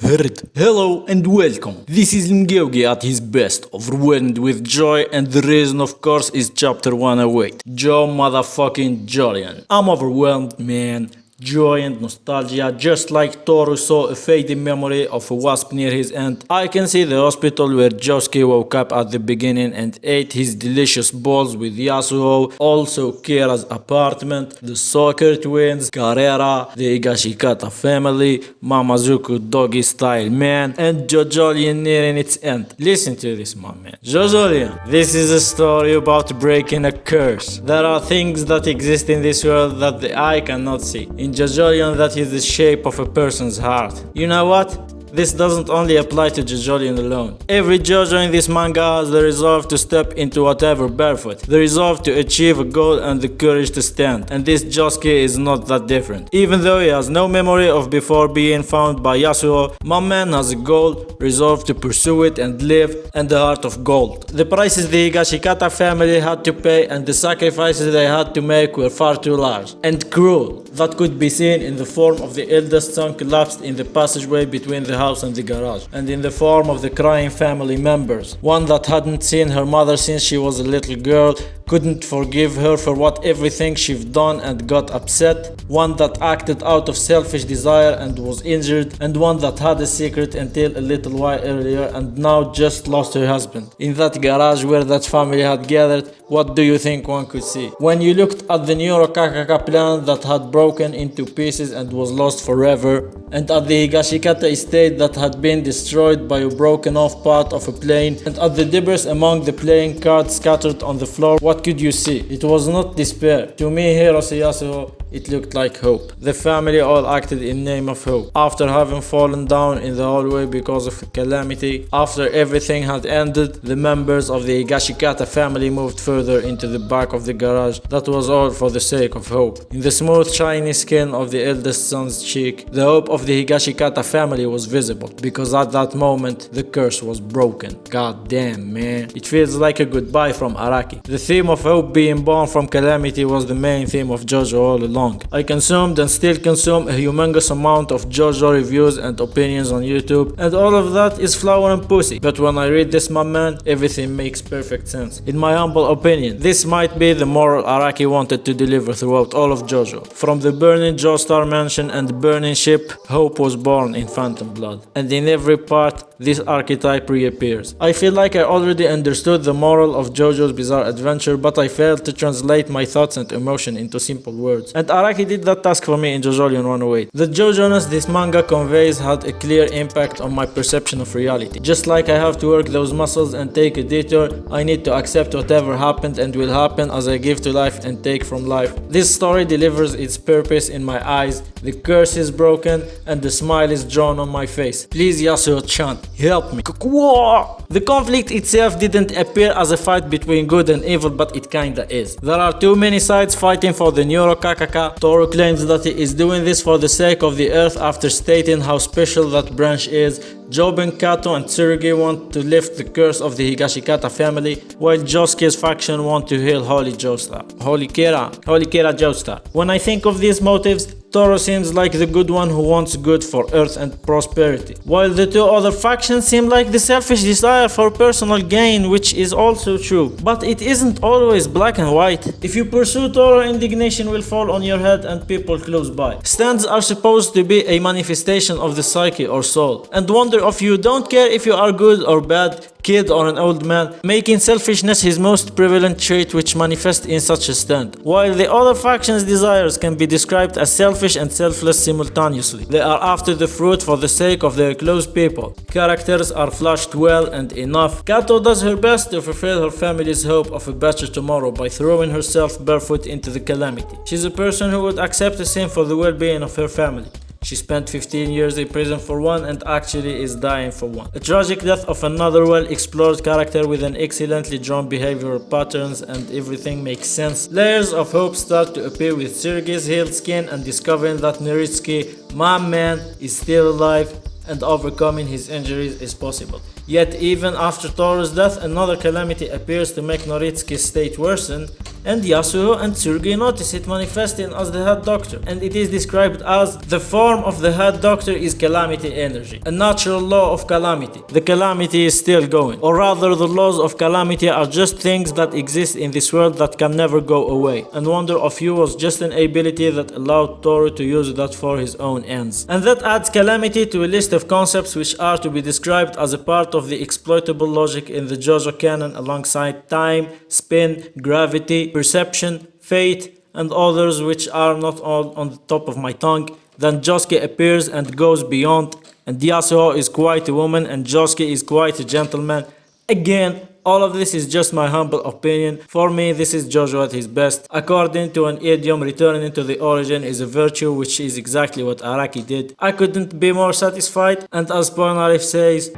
Heard. Hello and welcome. This is Mgeugi at his best, overwhelmed with joy, and the reason, of course, is chapter 108. Joe motherfucking Jolion. I'm overwhelmed, man. Joy and nostalgia, just like Toru saw a fading memory of a wasp near his end. I can see the hospital where Josuke woke up at the beginning and ate his delicious balls with Yasuo, also Kira's apartment, the soccer twins, Carrera, the Higashikata family, Mamazuku doggy style man, and JOJOLION nearing its end. Listen to this, my man. JOJOLION. This is a story about breaking a curse. There are things that exist in this world that the eye cannot see. In JOJOLION, that is the shape of a person's heart. You know what? This doesn't only apply to JOJOLION alone. Every JOJO in this manga has the resolve to step into whatever barefoot, the resolve to achieve a goal and the courage to stand. And this Josuke is not that different. Even though he has no memory of before being found by Yasuo, my man has a goal, resolve to pursue it and live, and the heart of gold. The prices the Higashikata family had to pay and the sacrifices they had to make were far too large and cruel. That could be seen in the form of the eldest son collapsed in the passageway between the house and the garage, and in the form of the crying family members. One that hadn't seen her mother since she was a little girl, couldn't forgive her for what everything she'd done and got upset. One that acted out of selfish desire and was injured, and one that had a secret until a little while earlier and now just lost her husband. In that garage where that family had gathered, what do you think one could see? When you looked at the Neuro Kakaka plant that had broken into pieces and was lost forever, and at the Higashikata estate that had been destroyed by a broken off part of a plane, and at the debris among the playing cards scattered on the floor, what could you see? It was not despair. To me, Hirose Yasuo, it looked like hope. The family all acted in name of hope. After having fallen down in the hallway because of a calamity, after everything had ended, the members of the Higashikata family moved further into the back of the garage. That was all for the sake of hope. In the smooth, shiny skin of the eldest son's cheek, the hope of the Higashikata family was visible, because at that moment, the curse was broken. God damn, man. It feels like a goodbye from Araki. The theme of hope being born from calamity was the main theme of JOJO all along. I consumed and still consume a humongous amount of JOJO reviews and opinions on YouTube, and all of that is flower and pussy. But when I read this, my man, everything makes perfect sense. In my humble opinion, this might be the moral Araki wanted to deliver throughout all of JOJO. From the burning Joestar mansion and the burning ship, hope was born in Phantom Blood. And in every part, this archetype reappears. I feel like I already understood the moral of JOJO's Bizarre Adventure, but I failed to translate my thoughts and emotion into simple words. And Araki did that task for me in JOJOLION 108. The JOJO-ness this manga conveys had a clear impact on my perception of reality. Just like I have to work those muscles and take a detour, I need to accept whatever happened and will happen as I give to life and take from life. This story delivers its purpose in my eyes, the curse is broken, and the smile is drawn on my face. Please Yasuo-chan, help me. The conflict itself didn't appear as a fight between good and evil, but it kinda is. There are too many sides fighting for the Neuro Kakaka. Toru claims that he is doing this for the sake of the earth after stating how special that branch is. Joben, Kato, and Tsurugi want to lift the curse of the Higashikata family, while Josuke's faction want to heal Holy Joestar. Holy Kira Joestar. When I think of these motives, Toru seems like the good one who wants good for earth and prosperity, while the two other factions seem like the selfish desire for personal gain, which is also true. But it isn't always black and white. If you pursue Toru, indignation will fall on your head and people close by. Stands are supposed to be a manifestation of the psyche or soul, and wonder if you don't care if you are good or bad, kid or an old man, making selfishness his most prevalent trait which manifests in such a stand. While the other faction's desires can be described as selfish and selfless simultaneously. They are after the fruit for the sake of their close people. Characters are flashed well and enough. Kato does her best to fulfill her family's hope of a better tomorrow by throwing herself barefoot into the calamity. She's a person who would accept the same for the well-being of her family. She spent 15 years in prison for one and actually is dying for one. A tragic death of another well-explored character with an excellently drawn behavioral patterns, and everything makes sense. Layers of hope start to appear with Tsurugi's healed skin and discovering that Noritsuki, my man, is still alive and overcoming his injuries is possible. Yet even after Toru's death, another calamity appears to make Noritsuki's state worsen. And Yasuo and Tsurugi notice it manifesting as the Head Doctor, and it is described as the form of the Head Doctor is calamity energy, a natural law of calamity. The calamity is still going, or rather the laws of calamity are just things that exist in this world that can never go away, and Wonder of You was just an ability that allowed Toru to use that for his own ends. And that adds calamity to a list of concepts which are to be described as a part of the exploitable logic in the JoJo canon alongside time, spin, gravity, perception, fate, and others which are not all on the top of my tongue. Then Josuke appears and goes beyond, and Yasuo is quite a woman and Josuke is quite a gentleman. Again, all of this is just my humble opinion. For me, this is JoJo at his best. According to an idiom, returning to the origin is a virtue, which is exactly what Araki did. I couldn't be more satisfied, and as Polnareff says,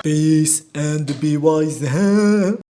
peace and be wise.